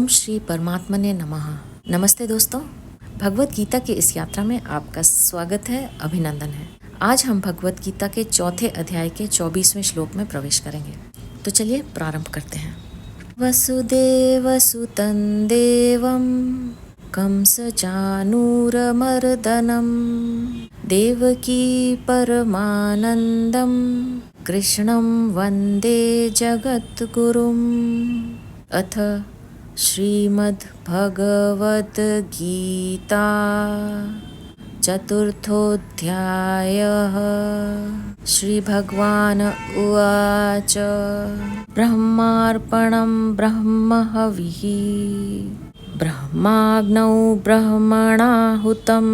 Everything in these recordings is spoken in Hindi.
ओम श्री परमात्मने नमः। नमस्ते दोस्तों, भगवत गीता की इस यात्रा में आपका स्वागत है, अभिनंदन है। आज हम भगवत गीता के चौथे अध्याय के 24वें श्लोक में प्रवेश करेंगे। तो चलिए प्रारंभ करते हैं। वसुदेवसुतं देवं कंसचानूरमर्दनं देवकी परमानन्दं कृष्णं वन्दे जगद्गुरुम्। अथ श्रीमद्भगवद्गीता चतुर्थोऽध्यायः। श्रीभगवान् उवाच ब्रह्मार्पणं ब्रह्महविः ब्रह्माग्नौ ब्रह्मणाहुतं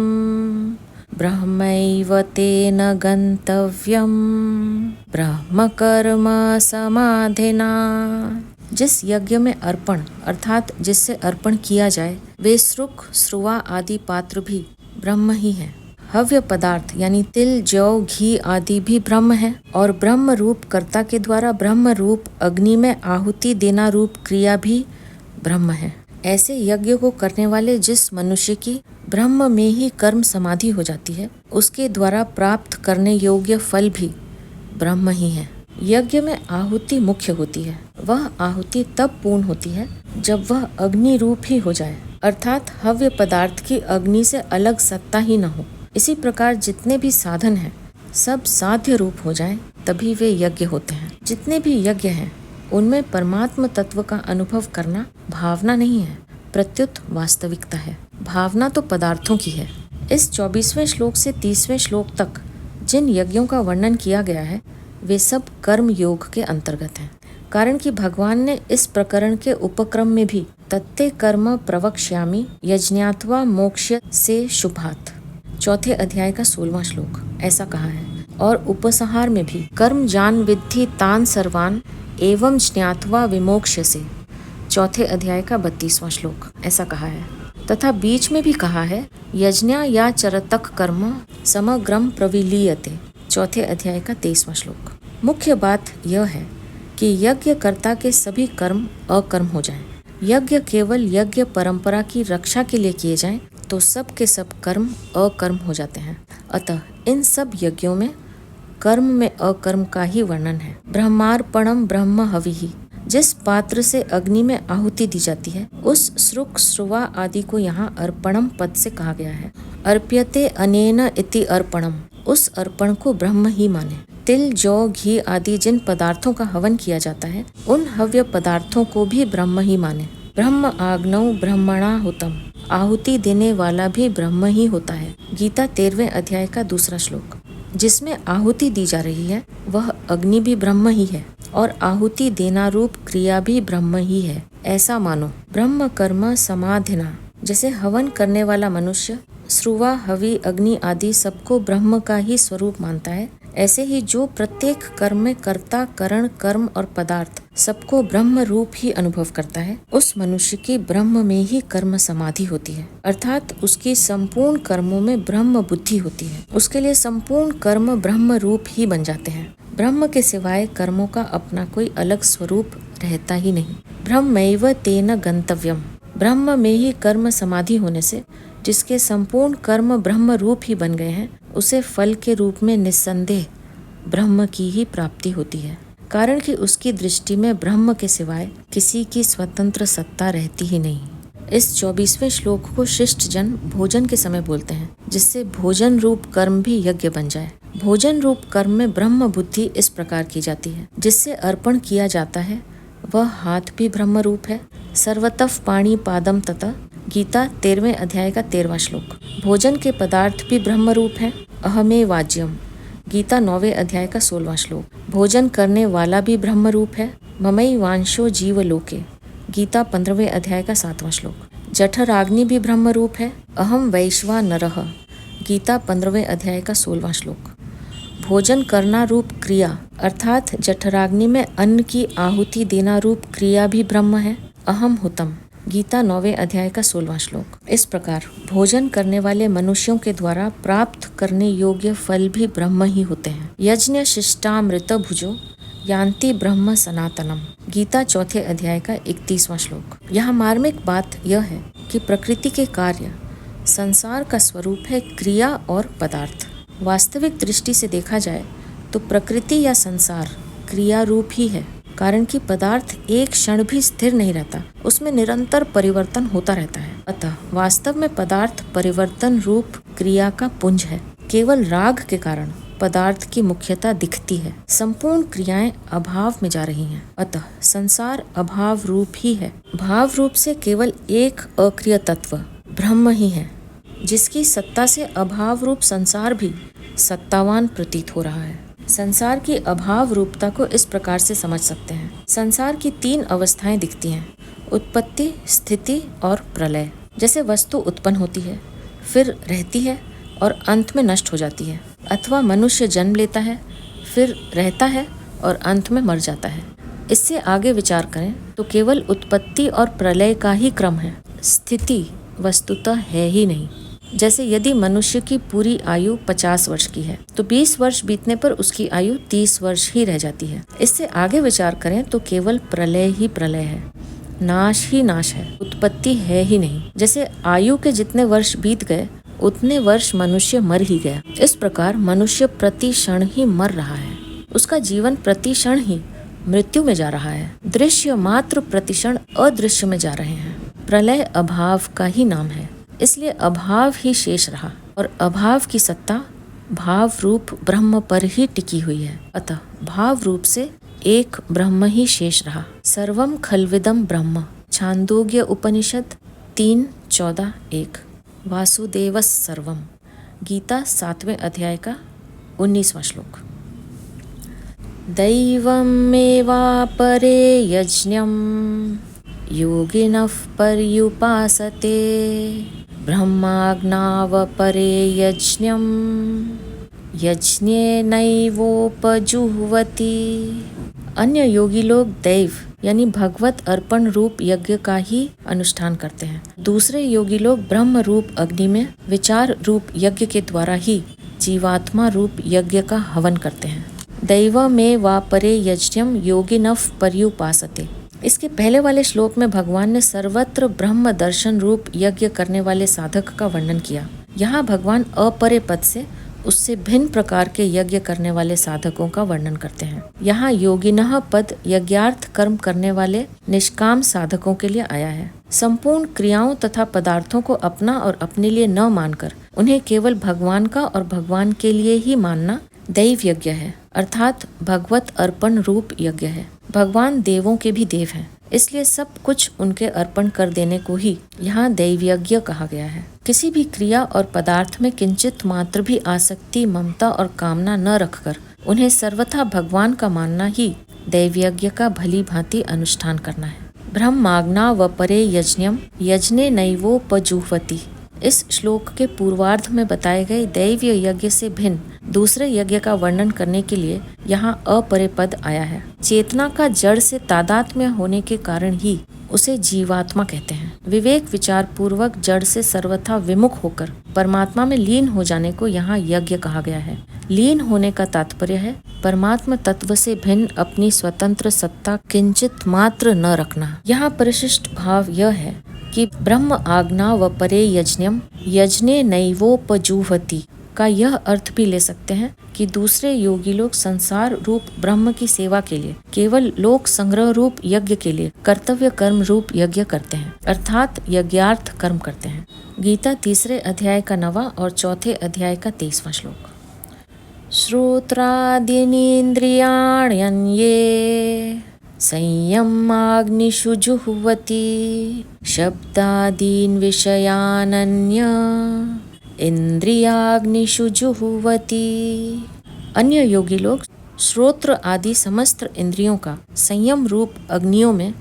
ब्रह्मैव तेन गन्तव्यं ब्रह्मकर्म समाधिना। जिस यज्ञ में अर्पण अर्थात जिससे अर्पण किया जाए वे श्रुक श्रुवा आदि पात्र भी ब्रह्म ही है। हव्य पदार्थ यानी तिल जौ घी आदि भी ब्रह्म है और ब्रह्म रूप कर्ता के द्वारा ब्रह्म रूप अग्नि में आहुति देना रूप क्रिया भी ब्रह्म है। ऐसे यज्ञ को करने वाले जिस मनुष्य की ब्रह्म में ही कर्म समाधि हो जाती है उसके द्वारा प्राप्त करने योग्य फल भी ब्रह्म ही है। यज्ञ में आहुति मुख्य होती है। वह आहुति तब पूर्ण होती है जब वह अग्नि रूप ही हो जाए, अर्थात हव्य पदार्थ की अग्नि से अलग सत्ता ही न हो। इसी प्रकार जितने भी साधन हैं सब साध्य रूप हो जाएं, तभी वे यज्ञ होते हैं। जितने भी यज्ञ हैं उनमें परमात्म तत्व का अनुभव करना भावना नहीं है, प्रत्युत वास्तविकता है। भावना तो पदार्थों की है। इस 24वें श्लोक से 30वें श्लोक तक जिन यज्ञों का वर्णन किया गया है वे सब कर्म योग के अंतर्गत हैं। कारण कि भगवान ने इस प्रकरण के उपक्रम में भी तत्ते कर्म प्रवक्ष्यामि यज्ञात्वा मोक्ष से शुभात् चौथे अध्याय का 16वां श्लोक ऐसा कहा है, और उपसंहार में भी कर्म जान विद्धि तान सर्वान एवं ज्ञात्वा विमोक्ष्यसे चौथे अध्याय का 32वां श्लोक ऐसा कहा है, तथा बीच में भी कहा है यज्ञ या चरतक कर्म समग्रम प्रविलीयते चौथे अध्याय का 23वां श्लोक। मुख्य बात यह है कि यज्ञ कर्ता के सभी कर्म अकर्म हो जाएं। यज्ञ केवल यज्ञ परंपरा की रक्षा के लिए किए जाएं तो सब के सब कर्म अकर्म हो जाते हैं। अतः इन सब यज्ञों में कर्म में अकर्म का ही वर्णन है। ब्रह्मार्पणम ब्रह्म हविः, जिस पात्र से अग्नि में आहुति दी जाती है उस श्रुक श्रुवा आदि को यहाँ अर्पणम पद से कहा गया है। अर्प्यते अनेन इति अर्पणम, उस अर्पण को ब्रह्म ही माने। तिल जौ घी आदि जिन पदार्थों का हवन किया जाता है उन हव्य पदार्थों को भी ब्रह्म ही माने। ब्रह्म आग्नौ ब्रह्मणाहुतम, आहुति देने वाला भी ब्रह्म ही होता है। गीता 13वें अध्याय का 2वां श्लोक। जिसमें आहुति दी जा रही है वह अग्नि भी ब्रह्म ही है और आहुति देना रूप क्रिया भी ब्रह्म ही है, ऐसा मानो। ब्रह्म कर्म समाधिना, जैसे हवन करने वाला मनुष्य श्रुवा हवि अग्नि आदि सबको ब्रह्म का ही स्वरूप मानता है, ऐसे ही जो प्रत्येक कर्म में कर्ता करण कर्म और पदार्थ सबको ब्रह्म रूप ही अनुभव करता है उस मनुष्य की ब्रह्म में ही कर्म समाधि होती है, अर्थात उसकी संपूर्ण कर्मों में ब्रह्म बुद्धि होती है। उसके लिए संपूर्ण कर्म ब्रह्म रूप ही बन जाते हैं। ब्रह्म के सिवाय कर्मों का अपना कोई अलग स्वरूप रहता ही नहीं। ब्रह्मैव तेन गंतव्यम, ब्रह्म में ही कर्म समाधि होने से जिसके संपूर्ण कर्म ब्रह्म रूप ही बन गए हैं उसे फल के रूप में निस्संदेह ब्रह्म की ही प्राप्ति होती है। कारण कि उसकी दृष्टि में ब्रह्म के सिवाय किसी की स्वतंत्र सत्ता रहती ही नहीं। इस 24वें श्लोक को शिष्ट जन भोजन के समय बोलते हैं, जिससे भोजन रूप कर्म भी यज्ञ बन जाए। भोजन रूप कर्म में ब्रह्म बुद्धि इस प्रकार की जाती है, जिससे अर्पण किया जाता है वह हाथ भी ब्रह्म रूप है। सर्वतः पाणी पादम तथा गीता 13वें अध्याय का 13वां श्लोक। भोजन के पदार्थ भी ब्रह्म रूप है। अहमे वाज्यम गीता 9वें अध्याय का 16वां श्लोक। भोजन करने वाला भी ब्रह्म रूप है। ममई वांशो जीव लोके गीता 15वें अध्याय का 7वां श्लोक। जठराग्नि भी ब्रह्म रूप है। अहम वैश्वा नरः गीता 15वें अध्याय का 16वां श्लोक। भोजन करना रूप क्रिया अर्थात जठराग्नि में अन्न की आहुति देना रूप क्रिया भी ब्रह्म है। अहम हुतम गीता 9वें अध्याय का 16वां श्लोक। इस प्रकार भोजन करने वाले मनुष्यों के द्वारा प्राप्त करने योग्य फल भी ब्रह्म ही होते हैं। यज्ञ शिष्टामृत भुजो यान्ति ब्रह्म सनातनम। गीता चौथे अध्याय का 31वां श्लोक। यहाँ मार्मिक बात यह है कि प्रकृति के कार्य, संसार का स्वरूप है क्रिया और पदार्थ। वास्तविक दृष्टि से देखा जाए तो प्रकृति या संसार क्रिया रूप ही है, कारण कि पदार्थ एक क्षण भी स्थिर नहीं रहता, उसमें निरंतर परिवर्तन होता रहता है। अतः वास्तव में पदार्थ परिवर्तन रूप क्रिया का पुंज है। केवल राग के कारण पदार्थ की मुख्यता दिखती है। संपूर्ण क्रियाएं अभाव में जा रही हैं। अतः संसार अभाव रूप ही है। भाव रूप से केवल एक अक्रिय तत्व ब्रह्म ही है, जिसकी सत्ता से अभाव रूप संसार भी सत्तावान प्रतीत हो रहा है। संसार की अभाव रूपता को इस प्रकार से समझ सकते हैं। संसार की 3 अवस्थाएं दिखती हैं: उत्पत्ति, स्थिति और प्रलय। जैसे वस्तु उत्पन्न होती है, फिर रहती है और अंत में नष्ट हो जाती है, अथवा मनुष्य जन्म लेता है, फिर रहता है और अंत में मर जाता है। इससे आगे विचार करें तो केवल उत्पत्ति और प्रलय का ही क्रम है, स्थिति वस्तुतः है ही नहीं। जैसे यदि मनुष्य की पूरी आयु 50 वर्ष की है तो 20 वर्ष बीतने पर उसकी आयु 30 वर्ष ही रह जाती है। इससे आगे विचार करें तो केवल प्रलय ही प्रलय है, नाश ही नाश है, उत्पत्ति है ही नहीं। जैसे आयु के जितने वर्ष बीत गए उतने वर्ष मनुष्य मर ही गया। इस प्रकार मनुष्य प्रति क्षण ही मर रहा है, उसका जीवन प्रति क्षण ही मृत्यु में जा रहा है। दृश्य मात्र प्रतिक्षण अदृश्य में जा रहे हैं। प्रलय अभाव का ही नाम है, इसलिए अभाव ही शेष रहा और अभाव की सत्ता भाव रूप ब्रह्म पर ही टिकी हुई है। अतः भाव रूप से एक ब्रह्म ही शेष रहा। सर्वम खल्विदम ब्रह्म। छांदोग्य उपनिषद 3:14-1। वासुदेवस सर्वम। गीता 7वें अध्याय का 19वां श्लोक। दैवमेवापरे यज्ञं योगिनः पर्युपासते ब्रह्माज्ञावपरे यज्ञं यज्ञेनैवोपजुह्वति। अन्य योगी लोग दैव यानी भगवत अर्पण रूप यज्ञ का ही अनुष्ठान करते हैं। दूसरे योगी लोग ब्रह्म रूप अग्नि में विचार रूप यज्ञ के द्वारा ही जीवात्मा रूप यज्ञ का हवन करते हैं। दैवमेवापरे यज्ञं योगिनः पर्युपासते। इसके पहले वाले श्लोक में भगवान ने सर्वत्र ब्रह्म दर्शन रूप यज्ञ करने वाले साधक का वर्णन किया। यहाँ भगवान अपरे पद से उससे भिन्न प्रकार के यज्ञ करने वाले साधकों का वर्णन करते हैं। यहाँ योगिनः पद यज्ञार्थ कर्म करने वाले निष्काम साधकों के लिए आया है। संपूर्ण क्रियाओं तथा पदार्थों को अपना और अपने लिए न मानकर उन्हें केवल भगवान का और भगवान के लिए ही मानना दैव यज्ञ है, अर्थात भगवत अर्पण रूप यज्ञ है। भगवान देवों के भी देव हैं, इसलिए सब कुछ उनके अर्पण कर देने को ही यहाँ दैव यज्ञ कहा गया है। किसी भी क्रिया और पदार्थ में किंचित मात्र भी आसक्ति, ममता और कामना न रखकर उन्हें सर्वथा भगवान का मानना ही दैव यज्ञ का भली भांति अनुष्ठान करना है। ब्रह्माज्ञावपरे यज्ञं यज्ञेनैवोपजुह्वति। इस श्लोक के पूर्वार्ध में बताए गए दैव यज्ञ से भिन्न दूसरे यज्ञ का वर्णन करने के लिए यहाँ अपरे पद आया है। चेतना का जड़ से तादात्म्य होने के कारण ही उसे जीवात्मा कहते हैं। विवेक विचार पूर्वक जड़ से सर्वथा विमुख होकर परमात्मा में लीन हो जाने को यहाँ यज्ञ कहा गया है। लीन होने का तात्पर्य है परमात्मा तत्व से भिन्न अपनी स्वतंत्र सत्ता किंचित मात्र न रखना। यहाँ परिशिष्ट भाव यह है कि ब्रह्म आज्ञावपरे यज्ञं यज्ञेनैवोपजुह्वति का यह अर्थ भी ले सकते हैं कि दूसरे योगी लोग संसार रूप ब्रह्म की सेवा के लिए केवल लोक संग्रह रूप यज्ञ के लिए कर्तव्य कर्म रूप यज्ञ करते हैं, अर्थात यज्ञार्थ कर्म करते हैं। गीता 3 अध्याय का 9वां और 4 अध्याय का 23वां श्लोक। श्रोत्रादीनीन्द्रियाण्यन्ये संयमाग्निषु जुह्वति शब्दादीन् विषयानन्य इंद्रियाग्निषु जुह्वति। अन्य योगी लोग श्रोत्र आदि समस्त इंद्रियों का संयम रूप अग्नियों में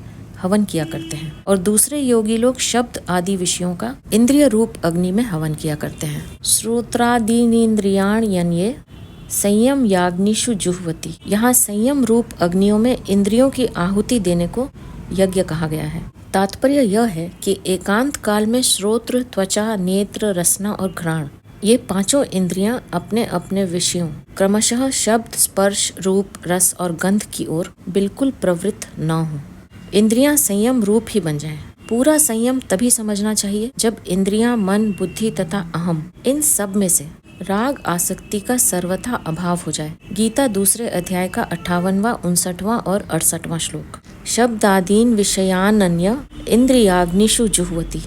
हवन किया करते हैं और दूसरे योगी लोग शब्द आदि विषयों का इंद्रिय रूप अग्नि में हवन किया करते हैं। श्रोत्रादीनीन्द्रियाण्यन्ये संयम याग्निषु जुह्वति। यहाँ संयम रूप अग्नियों में इंद्रियों की आहुति देने को यज्ञ कहा गया है। तात्पर्य यह है कि एकांत काल में श्रोत्र, त्वचा, नेत्र, रसना और घ्राण ये पांचों इंद्रियां अपने अपने विषयों क्रमशः शब्द, स्पर्श, रूप, रस और गंध की ओर बिल्कुल प्रवृत्त न हो। इंद्रियां संयम रूप ही बन जाएं। पूरा संयम तभी समझना चाहिए जब इंद्रियां, मन, बुद्धि तथा अहम इन सब में से राग आसक्ति का सर्वथा अभाव हो जाए। गीता दूसरे अध्याय का 58वां, 59वां और 68वां श्लोक। शब्दादीन विषयानन्य इंद्रियाग्निषु जुह्वति।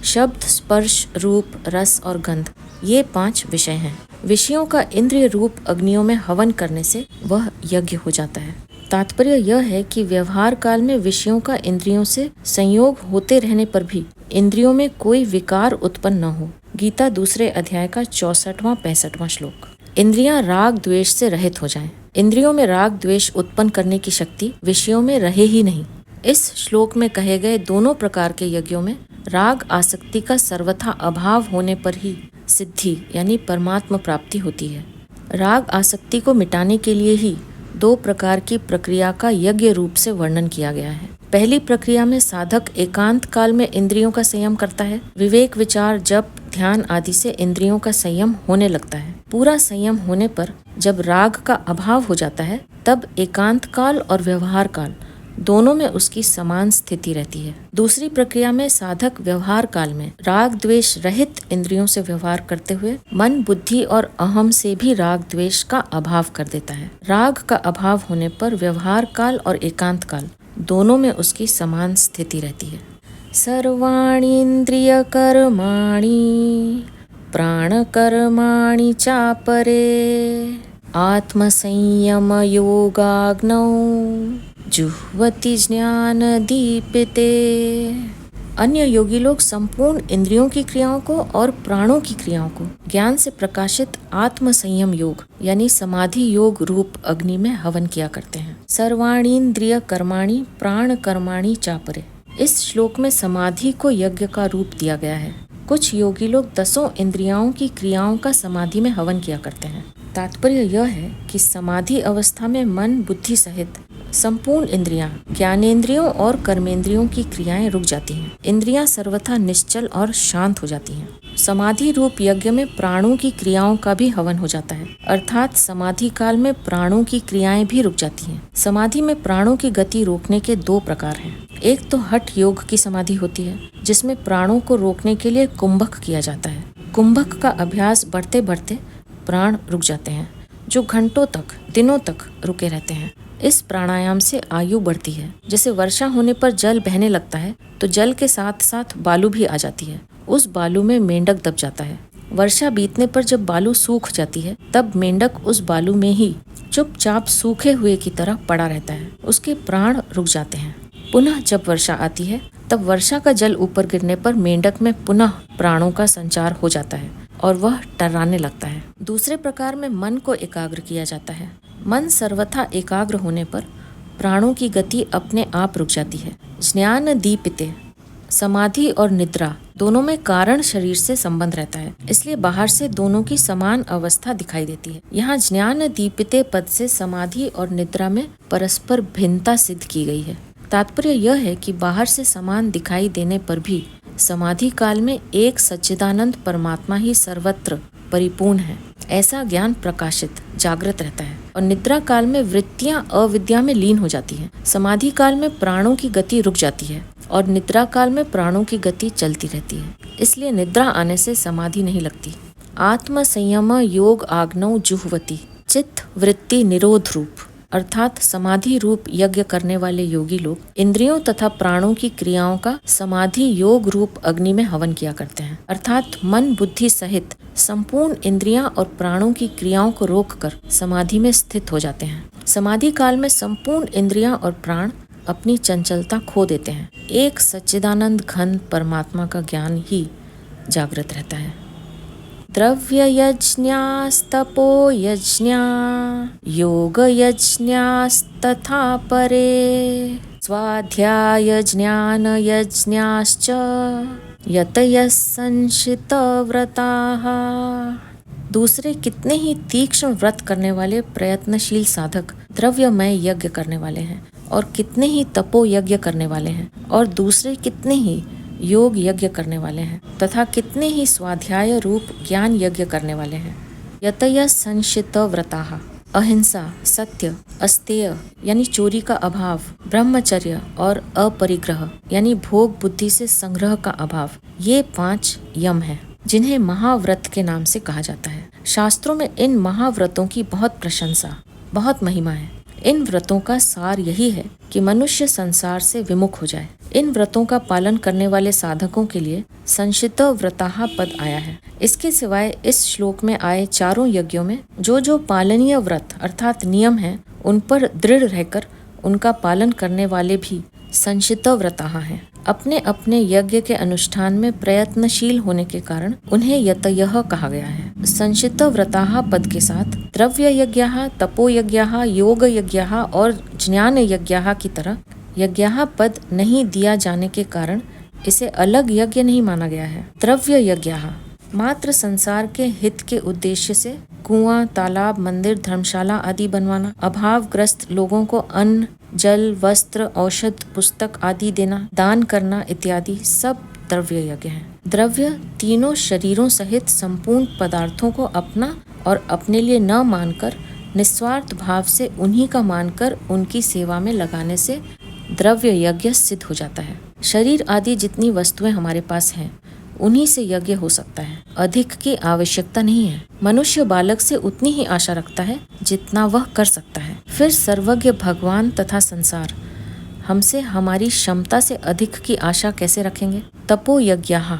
शब्द, स्पर्श, रूप, रस और गंध ये 5 विषय हैं। विषयों का इंद्रिय रूप अग्नियों में हवन करने से वह यज्ञ हो जाता है। तात्पर्य यह है कि व्यवहार काल में विषयों का इंद्रियों से संयोग होते रहने पर भी इंद्रियों में कोई विकार उत्पन्न न हो। गीता दूसरे अध्याय का 64वां, 65वां श्लोक। इंद्रियां राग द्वेष से रहित हो जाएं। इंद्रियों में राग द्वेष उत्पन्न करने की शक्ति विषयों में रहे ही नहीं। इस श्लोक में कहे गए दोनों प्रकार के यज्ञों में राग आसक्ति का सर्वथा अभाव होने पर ही सिद्धि यानी परमात्म प्राप्ति होती है। राग आसक्ति को मिटाने के लिए ही 2 प्रकार की प्रक्रिया का यज्ञ रूप से वर्णन किया गया है। पहली प्रक्रिया में साधक एकांत काल में इंद्रियों का संयम करता है। विवेक, विचार, जप, ध्यान आदि से इंद्रियों का संयम होने लगता है। पूरा संयम होने पर जब राग का अभाव हो जाता है तब एकांत काल और व्यवहार काल दोनों में उसकी समान स्थिति रहती है। दूसरी प्रक्रिया में साधक व्यवहार काल में राग द्वेष रहित इंद्रियों से व्यवहार करते हुए मन, बुद्धि और अहम से भी राग द्वेष का अभाव कर देता है। राग का अभाव होने पर व्यवहार काल और एकांत काल दोनों में उसकी समान स्थिति रहती है। सर्वाणि इंद्रिय कर्माणि प्राणकर्माणि चापरे आत्मसंयम योगाग्नौ जुह्वति ज्ञान दीपिते। अन्य योगी लोग संपूर्ण इंद्रियों की क्रियाओं को और प्राणों की क्रियाओं को ज्ञान से प्रकाशित आत्म संयम योग यानी समाधि योग रूप अग्नि में हवन किया करते हैं। सर्वाणि इंद्रिय कर्माणि प्राण कर्माणि चापरे। इस श्लोक में समाधि को यज्ञ का रूप दिया गया है। कुछ योगी लोग 10 इंद्रियाओं की क्रियाओं का समाधि में हवन किया करते हैं। तात्पर्य यह है कि समाधि अवस्था में मन, बुद्धि सहित संपूर्ण इंद्रियां, ज्ञानेंद्रियों और कर्मेंद्रियों की क्रियाएं रुक जाती हैं। इंद्रियां सर्वथा निश्चल और शांत हो जाती हैं। समाधि रूप यज्ञ में प्राणों की क्रियाओं का भी हवन हो जाता है, अर्थात समाधि काल में प्राणों की क्रियाएं भी रुक जाती हैं। समाधि में प्राणों की गति रोकने के 2 प्रकार हैं। एक तो हठ योग की समाधि होती है, जिसमें प्राणों को रोकने के लिए कुंभक किया जाता है। कुंभक का अभ्यास बढ़ते बढ़ते प्राण रुक जाते हैं, जो घंटों तक, दिनों तक रुके रहते हैं। इस प्राणायाम से आयु बढ़ती है। जैसे वर्षा होने पर जल बहने लगता है तो जल के साथ साथ बालू भी आ जाती है। उस बालू में मेंढक दब जाता है। वर्षा बीतने पर जब बालू सूख जाती है तब मेंढक उस बालू में ही चुपचाप सूखे हुए की तरह पड़ा रहता है। उसके प्राण रुक जाते हैं। पुनः जब वर्षा आती है तब वर्षा का जल ऊपर गिरने पर मेंढक में पुनः प्राणों का संचार हो जाता है और वह टर्राने लगता है। दूसरे प्रकार में मन को एकाग्र किया जाता है। मन सर्वथा एकाग्र होने पर प्राणों की गति अपने आप रुक जाती है। ज्ञान दीपिते। समाधि और निद्रा दोनों में कारण शरीर से संबंध रहता है, इसलिए बाहर से दोनों की समान अवस्था दिखाई देती है। यहाँ ज्ञान दीपिते पद से समाधि और निद्रा में परस्पर भिन्नता सिद्ध की गई है। तात्पर्य यह है कि बाहर से समान दिखाई देने पर भी समाधि काल में एक सच्चिदानंद परमात्मा ही सर्वत्र परिपूर्ण है, ऐसा ज्ञान प्रकाशित जागृत रहता है। और निद्रा काल में वृत्तियां अविद्या में लीन हो जाती हैं। समाधि काल में प्राणों की गति रुक जाती है और निद्रा काल में प्राणों की गति चलती रहती है, इसलिए निद्रा आने से समाधि नहीं लगती। आत्म संयम योग आग्नौ जुह्वति। चित्त वृत्ति निरोध रूप अर्थात समाधि रूप यज्ञ करने वाले योगी लोग इंद्रियों तथा प्राणों की क्रियाओं का समाधि योग रूप अग्नि में हवन किया करते हैं, अर्थात मन, बुद्धि सहित संपूर्ण इंद्रियां और प्राणों की क्रियाओं को रोककर समाधि में स्थित हो जाते हैं। समाधि काल में संपूर्ण इंद्रियां और प्राण अपनी चंचलता खो देते हैं। एक सच्चिदानंद घन परमात्मा का ज्ञान ही जागृत रहता है। द्रव्य यज्ञास्तपो यज्ञा योग यज्ञास्तथा परे स्वाध्याय ज्ञान यज्ञाश्च यतयः संशितव्रताः। दूसरे कितने ही तीक्ष्ण व्रत करने वाले प्रयत्नशील साधक द्रव्यमय यज्ञ करने वाले हैं और कितने ही तपो यज्ञ करने वाले हैं, और दूसरे कितने ही योग यज्ञ करने वाले हैं तथा कितने ही स्वाध्याय रूप ज्ञान यज्ञ करने वाले हैं। यतय संशित व्रताः, अहिंसा, सत्य, अस्तेय यानी चोरी का अभाव, ब्रह्मचर्य और अपरिग्रह यानी भोग बुद्धि से संग्रह का अभाव, ये 5 यम हैं जिन्हें महाव्रत के नाम से कहा जाता है। शास्त्रों में इन महाव्रतों की बहुत प्रशंसा, बहुत महिमा है। इन व्रतों का सार यही है कि मनुष्य संसार से विमुख हो जाए। इन व्रतों का पालन करने वाले साधकों के लिए संशित व्रताः पद आया है। इसके सिवाय इस श्लोक में आए चारों यज्ञों में जो पालनीय व्रत अर्थात नियम हैं, उन पर दृढ़ रहकर उनका पालन करने वाले भी संशित व्रताः हैं। अपने अपने यज्ञ के अनुष्ठान में प्रयत्नशील होने के कारण उन्हें यतयः कहा गया है। संशित व्रताः पद के साथ द्रव्य यज्ञः, तपो यज्ञः, योग यज्ञः और ज्ञान यज्ञः की तरह यज्ञः पद नहीं दिया जाने के कारण इसे अलग यज्ञ नहीं माना गया है। द्रव्य यज्ञः मात्र संसार के हित के उद्देश्य से कुआं, तालाब, मंदिर, धर्मशाला आदि बनवाना, अभावग्रस्त लोगों को अन्न, जल, वस्त्र, औषध, पुस्तक आदि देना, दान करना इत्यादि सब द्रव्य यज्ञ हैं। द्रव्य तीनों शरीरों सहित संपूर्ण पदार्थों को अपना और अपने लिए न मानकर निस्वार्थ भाव से उन्हीं का मानकर उनकी सेवा में लगाने से द्रव्य यज्ञ सिद्ध हो जाता है। शरीर आदि जितनी वस्तुएं हमारे पास हैं उन्हीं से यज्ञ हो सकता है, अधिक की आवश्यकता नहीं है। मनुष्य बालक से उतनी ही आशा रखता है जितना वह कर सकता है। फिर सर्वज्ञ भगवान तथा संसार हमसे हमारी क्षमता से अधिक की आशा कैसे रखेंगे। तपो यज्ञः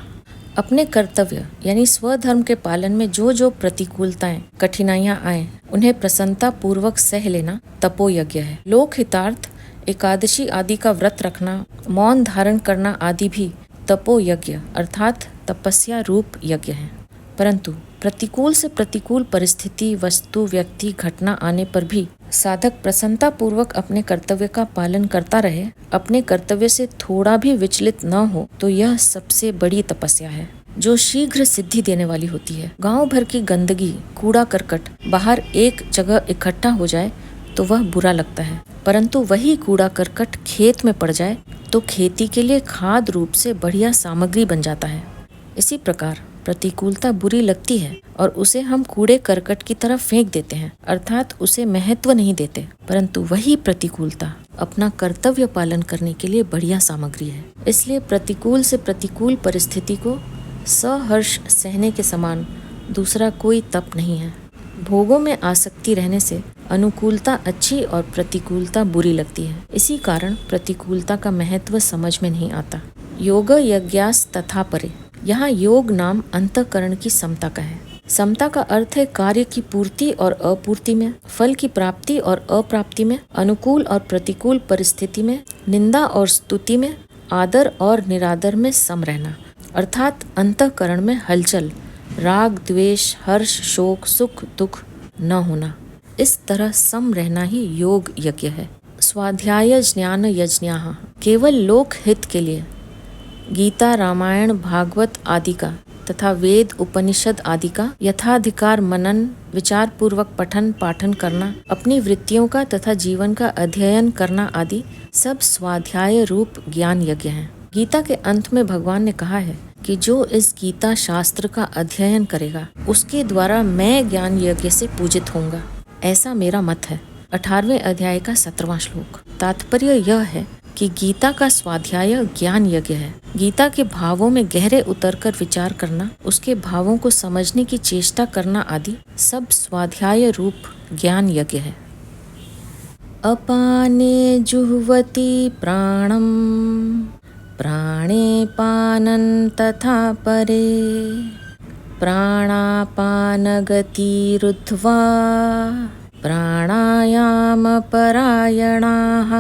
अपने कर्तव्य यानी स्वधर्म के पालन में जो प्रतिकूलताएं, कठिनाइयां आए उन्हें प्रसन्नता पूर्वक सह लेना तपो यज्ञ है। लोक हितार्थ, एकादशी आदि का व्रत रखना, मौन धारण करना आदि भी तपो यज्ञ अर्थात तपस्या रूप यज्ञ है। परंतु प्रतिकूल से प्रतिकूल परिस्थिति, वस्तु, व्यक्ति, घटना आने पर भी साधक प्रसन्नता पूर्वक अपने कर्तव्य का पालन करता रहे, अपने कर्तव्य से थोड़ा भी विचलित न हो, तो यह सबसे बड़ी तपस्या है जो शीघ्र सिद्धि देने वाली होती है। गांव भर की गंदगी, कूड़ा करकट बाहर एक जगह इकट्ठा हो जाए तो वह बुरा लगता है, परंतु वही कूड़ा करकट खेत में पड़ जाए तो खेती के लिए खाद रूप से बढ़िया सामग्री बन जाता है। इसी प्रकार प्रतिकूलता बुरी लगती है और उसे हम कूड़े करकट की तरफ फेंक देते हैं, अर्थात उसे महत्व नहीं देते, परंतु वही प्रतिकूलता अपना कर्तव्य पालन करने के लिए बढ़िया सामग्री है। इसलिए प्रतिकूल से प्रतिकूल परिस्थिति को सहर्ष सहने के समान दूसरा कोई तप नहीं है। भोगों में आसक्ति रहने से अनुकूलता अच्छी और प्रतिकूलता बुरी लगती है। इसी कारण प्रतिकूलता का महत्व समझ में नहीं आता। योग यज्ञास तथा परे, यहाँ योग नाम अंतःकरण की समता का है। समता का अर्थ है कार्य की पूर्ति और अपूर्ति में, फल की प्राप्ति और अप्राप्ति में, अनुकूल और प्रतिकूल परिस्थिति में, निंदा और स्तुति में, आदर और निरादर में सम रहना, अर्थात अंतःकरण में हलचल, राग, द्वेष, हर्ष, शोक, सुख, दुख न होना। इस तरह सम रहना ही योग यज्ञ है। स्वाध्याय ज्ञान यज्ञाः केवल लोक हित के लिए गीता, रामायण, भागवत आदि का तथा वेद, उपनिषद आदि का यथाधिकार मनन, विचार पूर्वक पठन पाठन करना, अपनी वृत्तियों का तथा जीवन का अध्ययन करना आदि सब स्वाध्याय रूप ज्ञान यज्ञ हैं। गीता के अंत में भगवान ने कहा है कि जो इस गीता शास्त्र का अध्ययन करेगा उसके द्वारा मैं ज्ञान यज्ञ से पूजित होऊंगा, ऐसा मेरा मत है। 18वें अध्याय का 17वां श्लोक। तात्पर्य यह है कि गीता का स्वाध्याय ज्ञान यज्ञ है। गीता के भावों में गहरे उतरकर विचार करना, उसके भावों को समझने की चेष्टा करना आदि सब स्वाध्याय रूप ज्ञान यज्ञ है। अपाने जुह्वति प्राणम प्राणे पानन तथा परे प्राणापान गतिरुद्ध्वा प्राणायाम परायणाः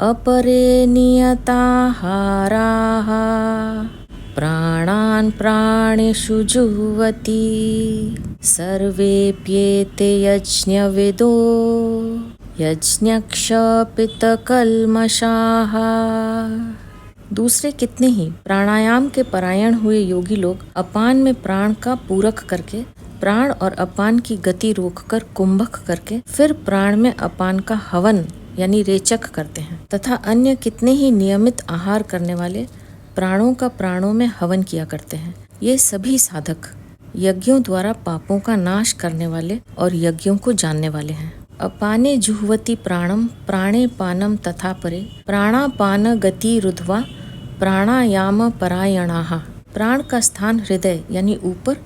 अपरे नियताहाराः प्राणान् प्राणिषु जुह्वति सर्वेप्येते यज्ञविदो यज्ञक्षपितकल्मषाः। दूसरे कितने ही प्राणायाम के परायण हुए योगी लोग अपान में प्राण का पूरक करके, प्राण और अपान की गति रोककर कुंभक करके फिर प्राण में अपान का हवन यानी रेचक करते हैं, तथा अन्य कितने ही नियमित आहार करने वाले प्राणों का प्राणों में हवन किया करते हैं। ये सभी साधक यज्ञों द्वारा पापों का नाश करने वाले और यज्ञों को जानने वाले हैं। अपाने जुह्वति प्राणम प्राणे पानम तथा परे प्राणापान गति रुध्वा प्राणायाम परायणाः। प्राण का स्थान हृदय यानी ऊपर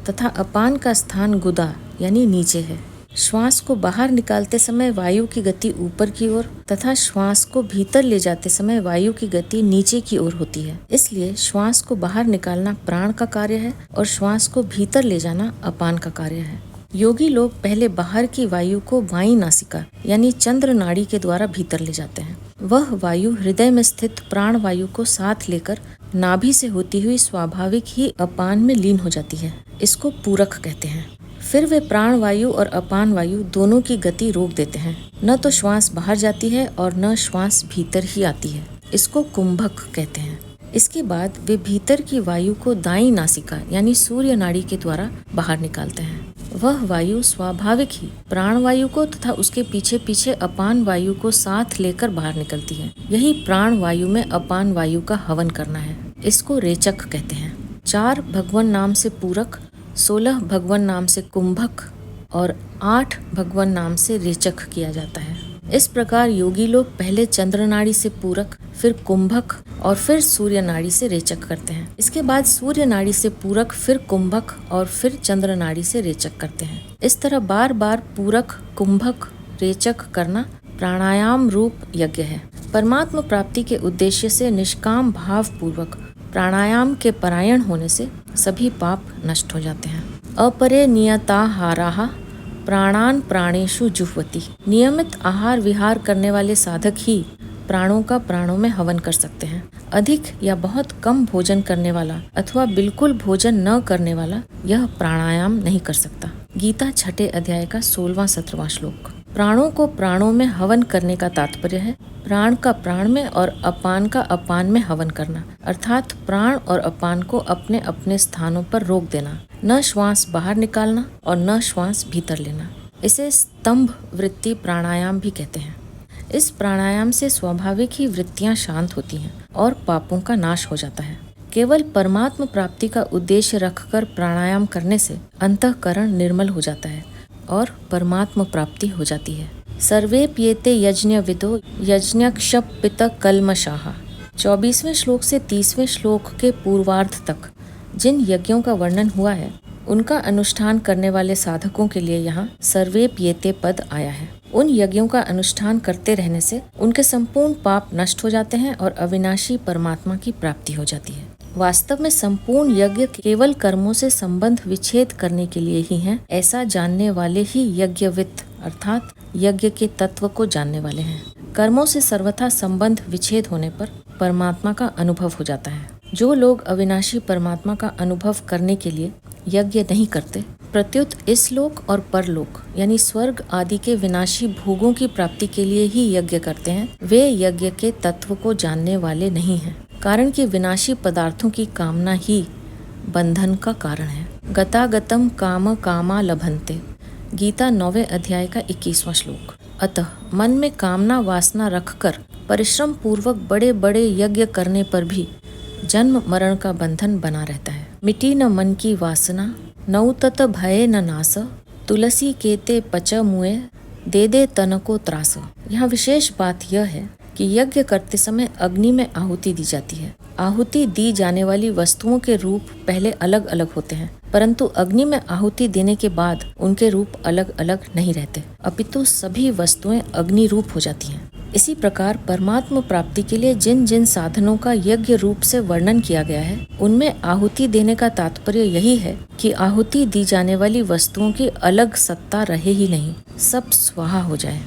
तथा अपान का स्थान गुदा यानी नीचे है। श्वास को बाहर निकालते समय वायु की गति ऊपर की ओर तथा श्वास को भीतर ले जाते समय वायु की गति नीचे की ओर होती है। इसलिए श्वास को बाहर निकालना प्राण का कार्य है और श्वास को भीतर ले जाना अपान का कार्य है। योगी लोग पहले बाहर की वायु को वायु नासिका यानी चंद्र नाड़ी के द्वारा भीतर ले जाते हैं। वह वायु हृदय में स्थित प्राण वायु को साथ लेकर नाभि से होती हुई स्वाभाविक ही अपान में लीन हो जाती है। इसको पूरक कहते हैं। फिर वे प्राण वायु और अपान वायु दोनों की गति रोक देते हैं। न तो श्वास बाहर जाती है और न श्वास भीतर ही आती है। इसको कुंभक कहते हैं। इसके बाद वे भीतर की वायु को दाईं नासिका यानी सूर्य नाड़ी के द्वारा बाहर निकालते हैं। वह वायु स्वाभाविक ही प्राण वायु को तथा उसके पीछे पीछे अपान वायु को साथ लेकर बाहर निकलती है। यही प्राण वायु में अपान वायु का हवन करना है। इसको रेचक कहते हैं। 4 भगवान नाम से पूरक, 16 भगवान नाम से कुंभक और 8 भगवान नाम से रेचक किया जाता है। इस प्रकार योगी लोग पहले चंद्र नाड़ी से पूरक, फिर कुंभक और फिर सूर्य नाड़ी से रेचक करते हैं। इसके बाद सूर्य नाड़ी से पूरक, फिर कुंभक और फिर चंद्र नाड़ी से रेचक करते हैं। इस तरह बार बार पूरक, कुंभक, रेचक करना प्राणायाम रूप यज्ञ है। परमात्मा प्राप्ति के उद्देश्य से निष्काम भाव पूर्वक प्राणायाम के परायण होने से सभी पाप नष्ट हो जाते हैं। अपरे नियताहाराः प्राणान प्राणेषु जुह्वति। नियमित आहार विहार करने वाले साधक ही प्राणों का प्राणों में हवन कर सकते हैं। अधिक या बहुत कम भोजन करने वाला अथवा बिल्कुल भोजन न करने वाला यह प्राणायाम नहीं कर सकता। गीता 6 अध्याय का 16वां-17वां श्लोक। प्राणों को प्राणों में हवन करने का तात्पर्य है प्राण का प्राण में और अपान का अपान में हवन करना, अर्थात प्राण और अपान को अपने अपने स्थानों पर रोक देना, न श्वास बाहर निकालना और न श्वास भीतर लेना। इसे स्तंभ वृत्ति प्राणायाम भी कहते हैं। इस प्राणायाम से स्वाभाविक ही वृत्तियां शांत होती हैं और पापों का नाश हो जाता है। केवल परमात्म प्राप्ति का उद्देश्य रखकर प्राणायाम करने से अंतःकरण निर्मल हो जाता है और परमात्म प्राप्ति हो जाती है। सर्वेप्येते यज्ञविदो यज्ञक्षपित कल्मषाः। 24वें श्लोक से 30वें श्लोक के पूर्वार्ध तक जिन यज्ञों का वर्णन हुआ है उनका अनुष्ठान करने वाले साधकों के लिए यहाँ सर्वेप्येते पद आया है। उन यज्ञों का अनुष्ठान करते रहने से उनके संपूर्ण पाप नष्ट हो जाते हैं और अविनाशी परमात्मा की प्राप्ति हो जाती है। वास्तव में संपूर्ण यज्ञ केवल कर्मों से संबंध विच्छेद करने के लिए ही हैं। ऐसा जानने वाले ही यज्ञविद अर्थात यज्ञ के तत्व को जानने वाले हैं। कर्मों से सर्वथा संबंध विच्छेद होने पर परमात्मा का अनुभव हो जाता है। जो लोग अविनाशी परमात्मा का अनुभव करने के लिए यज्ञ नहीं करते, प्रत्युत इस लोक और परलोक यानी स्वर्ग आदि के विनाशी भोगों की प्राप्ति के लिए ही यज्ञ करते हैं, वे यज्ञ के तत्व को जानने वाले नहीं हैं। कारण कि विनाशी पदार्थों की कामना ही बंधन का कारण है। गतागतम काम कामा लभन्ते। गीता 9वें अध्याय का 21वां श्लोक। अतः मन में कामना वासना रखकर परिश्रम पूर्वक बड़े बड़े यज्ञ करने पर भी जन्म मरण का बंधन बना रहता है। मिटी न मन की वासना, नौ तत भय न नास, तुलसी केते पच मुए, दे तन को त्रास। यहाँ विशेष बात यह है कि यज्ञ करते समय अग्नि में आहुति दी जाती है। आहुति दी जाने वाली वस्तुओं के रूप पहले अलग अलग होते हैं, परंतु अग्नि में आहुति देने के बाद उनके रूप अलग अलग नहीं रहते, अपितु सभी वस्तुएं अग्नि रूप हो जाती हैं। इसी प्रकार परमात्म प्राप्ति के लिए जिन जिन साधनों का यज्ञ रूप से वर्णन किया गया है, उनमें आहुति देने का तात्पर्य यही है कि आहुति दी जाने वाली वस्तुओं की अलग सत्ता रहे ही नहीं, सब स्वाहा हो जाए।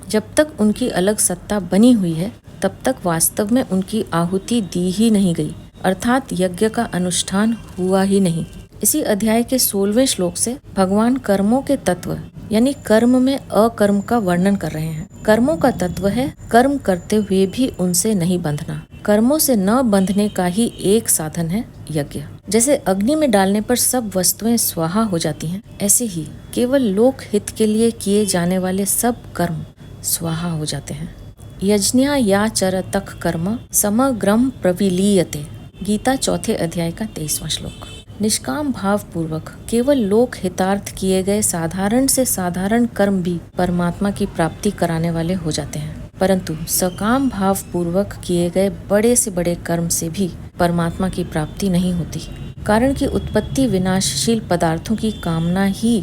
जब तक उनकी अलग सत्ता बनी हुई है, तब तक वास्तव में उनकी आहुति दी ही नहीं गई, अर्थात यज्ञ का अनुष्ठान हुआ ही नहीं। इसी अध्याय के 16वें श्लोक से भगवान कर्मों के तत्व यानी कर्म में अकर्म का वर्णन कर रहे हैं। कर्मों का तत्व है कर्म करते हुए भी उनसे नहीं बंधना। कर्मों से न बंधने का ही एक साधन है यज्ञ। जैसे अग्नि में डालने पर सब वस्तुएं स्वाहा हो जाती हैं, ऐसे ही केवल लोक हित के लिए किए जाने वाले सब कर्म स्वाहा हो जाते हैं। यज्ञा या चरतक कर्म समग्रम प्रविलीयते। गीता चौथे अध्याय का 23वां श्लोक। निष्काम भाव पूर्वक केवल लोक हितार्थ किए गए साधारण से साधारण कर्म भी परमात्मा की प्राप्ति कराने वाले हो जाते हैं, परंतु सकाम भाव पूर्वक किए गए बड़े से बड़े कर्म से भी परमात्मा की प्राप्ति नहीं होती, कारण कि उत्पत्ति विनाशशील पदार्थों की कामना ही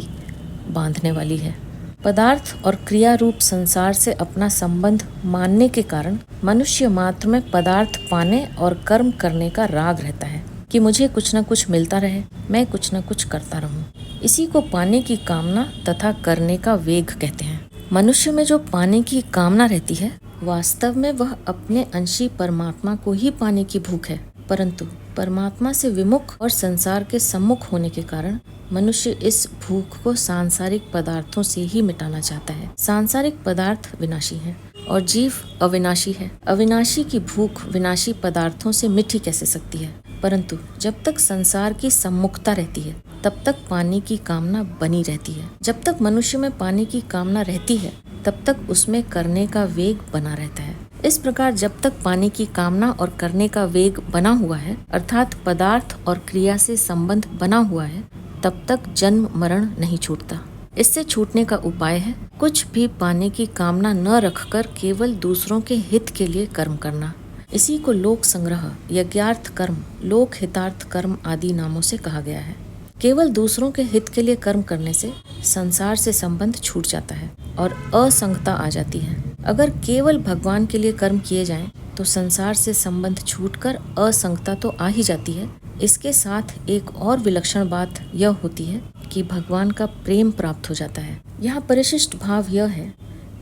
बांधने वाली है। पदार्थ और क्रिया रूप संसार से अपना संबंध मानने के कारण मनुष्य मात्र में पदार्थ पाने और कर्म करने का राग रहता है कि मुझे कुछ न कुछ मिलता रहे, मैं कुछ न कुछ करता रहूं। इसी को पाने की कामना तथा करने का वेग कहते हैं। मनुष्य में जो पाने की कामना रहती है, वास्तव में वह अपने अंशी परमात्मा को ही पाने की भूख है, परंतु परमात्मा से विमुख और संसार के सम्मुख होने के कारण मनुष्य इस भूख को सांसारिक पदार्थों से ही मिटाना चाहता है। सांसारिक पदार्थ विनाशी है और जीव अविनाशी है। अविनाशी की भूख विनाशी पदार्थों से मिट ही कैसे सकती है, परंतु जब तक संसार की सम्मुखता रहती है तब तक पाने की कामना बनी रहती है। जब तक मनुष्य में पाने की कामना रहती है तब तक उसमें करने का वेग बना रहता है। इस प्रकार जब तक पाने की कामना और करने का वेग बना हुआ है, अर्थात पदार्थ और क्रिया से संबंध बना हुआ है, तब तक जन्म मरण नहीं छूटता। इससे छूटने का उपाय है कुछ भी पाने की कामना न रखकर केवल दूसरों के हित के लिए कर्म करना। इसी को लोक संग्रह, यज्ञार्थ कर्म, लोक हितार्थ कर्म आदि नामों से कहा गया है। केवल दूसरों के हित के लिए कर्म करने से संसार से संबंध छूट जाता है और असंगता आ जाती है। अगर केवल भगवान के लिए कर्म किए जाएं तो संसार से संबंध छूटकर असंगता तो आ ही जाती है। इसके साथ एक और विलक्षण बात यह होती है कि भगवान का प्रेम प्राप्त हो जाता है। यहाँ परिशिष्ट भाव यह है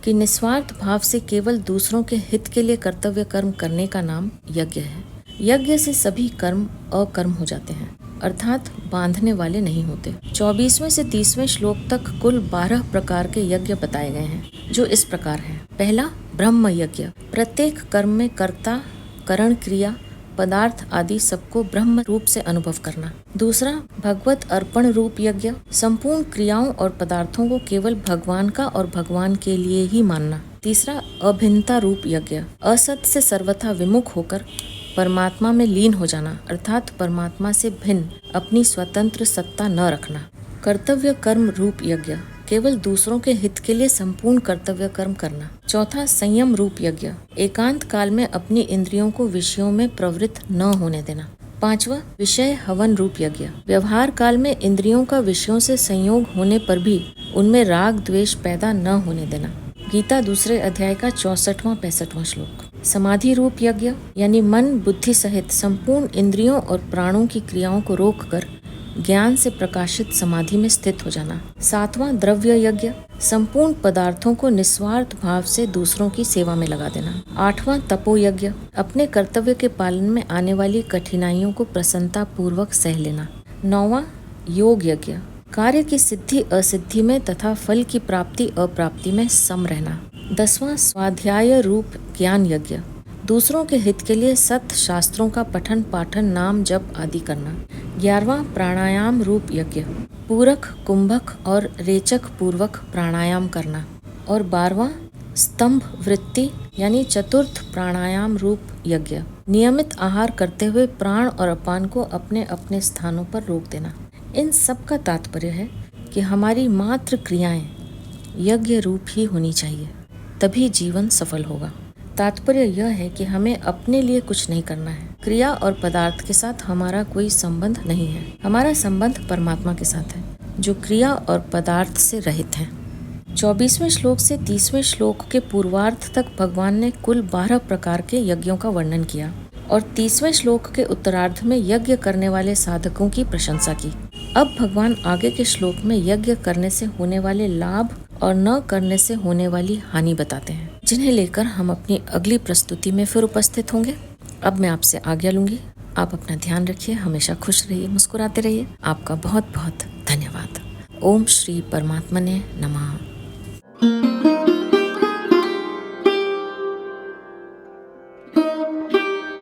कि निस्वार्थ भाव से केवल दूसरों के हित के लिए कर्तव्य कर्म करने का नाम यज्ञ है। यज्ञ से सभी कर्म अकर्म हो जाते हैं, अर्थात बांधने वाले नहीं होते। 24वें से 30वें श्लोक तक कुल 12 प्रकार के यज्ञ बताए गए हैं, जो इस प्रकार हैं। पहला, ब्रह्म यज्ञ, प्रत्येक कर्म में कर्ता, करण क्रिया, पदार्थ आदि सबको ब्रह्म रूप से अनुभव करना। दूसरा, भगवत अर्पण रूप यज्ञ, संपूर्ण क्रियाओं और पदार्थों को केवल भगवान का और भगवान के लिए ही मानना। तीसरा, अभिन्नता रूप यज्ञ, असत से सर्वथा विमुख होकर परमात्मा में लीन हो जाना, अर्थात परमात्मा से भिन्न अपनी स्वतंत्र सत्ता न रखना। कर्तव्य कर्म रूप यज्ञ, केवल दूसरों के हित के लिए संपूर्ण कर्तव्य कर्म करना। चौथा, संयम रूप यज्ञ, एकांत काल में अपनी इंद्रियों को विषयों में प्रवृत्त न होने देना। पांचवा, विषय हवन रूप यज्ञ, व्यवहार काल में इंद्रियों का विषयों से संयोग होने पर भी उनमें राग द्वेष पैदा न होने देना। गीता दूसरे अध्याय का 64वां 65वां श्लोक। समाधि रूप यज्ञ, यानी मन बुद्धि सहित संपूर्ण इंद्रियों और प्राणों की क्रियाओं को रोककर ज्ञान से प्रकाशित समाधि में स्थित हो जाना। सातवां, द्रव्य यज्ञ, संपूर्ण पदार्थों को निस्वार्थ भाव से दूसरों की सेवा में लगा देना। आठवां, तपो यज्ञ, अपने कर्तव्य के पालन में आने वाली कठिनाइयों को प्रसन्नता पूर्वक सह लेना। नौवां, योग यज्ञ, कार्य की सिद्धि असिद्धि में तथा फल की प्राप्ति अप्राप्ति में सम रहना। 10वां, स्वाध्याय रूप ज्ञान यज्ञ, दूसरों के हित के लिए सत शास्त्रों का पठन पाठन नाम जप आदि करना। 11वां, प्राणायाम रूप यज्ञ, पूरक कुंभक और रेचक पूर्वक प्राणायाम करना। और 12वां, स्तंभ वृत्ति यानी चतुर्थ प्राणायाम रूप यज्ञ, नियमित आहार करते हुए प्राण और अपान को अपने अपने स्थानों पर रोक देना। इन सब का तात्पर्य है कि हमारी मात्र क्रियाएं यज्ञ रूप ही होनी चाहिए, तभी जीवन सफल होगा। तात्पर्य यह है कि हमें अपने लिए कुछ नहीं करना है। क्रिया और पदार्थ के साथ हमारा कोई संबंध नहीं है। हमारा संबंध परमात्मा के साथ है, जो क्रिया और पदार्थ से रहित है। 24वें श्लोक से 30वें श्लोक के पूर्वार्ध तक भगवान ने कुल 12 प्रकार के यज्ञों का वर्णन किया और 30वें श्लोक के उत्तरार्ध में यज्ञ करने वाले साधकों की प्रशंसा की। अब भगवान आगे के श्लोक में यज्ञ करने से होने वाले लाभ और न करने से होने वाली हानि बताते हैं, जिन्हें लेकर हम अपनी अगली प्रस्तुति में फिर उपस्थित होंगे। अब मैं आपसे आज्ञा लूंगी। आप अपना ध्यान रखिए, हमेशा खुश रहिए, मुस्कुराते रहिए। आपका बहुत बहुत धन्यवाद। ओम श्री परमात्मने नमः।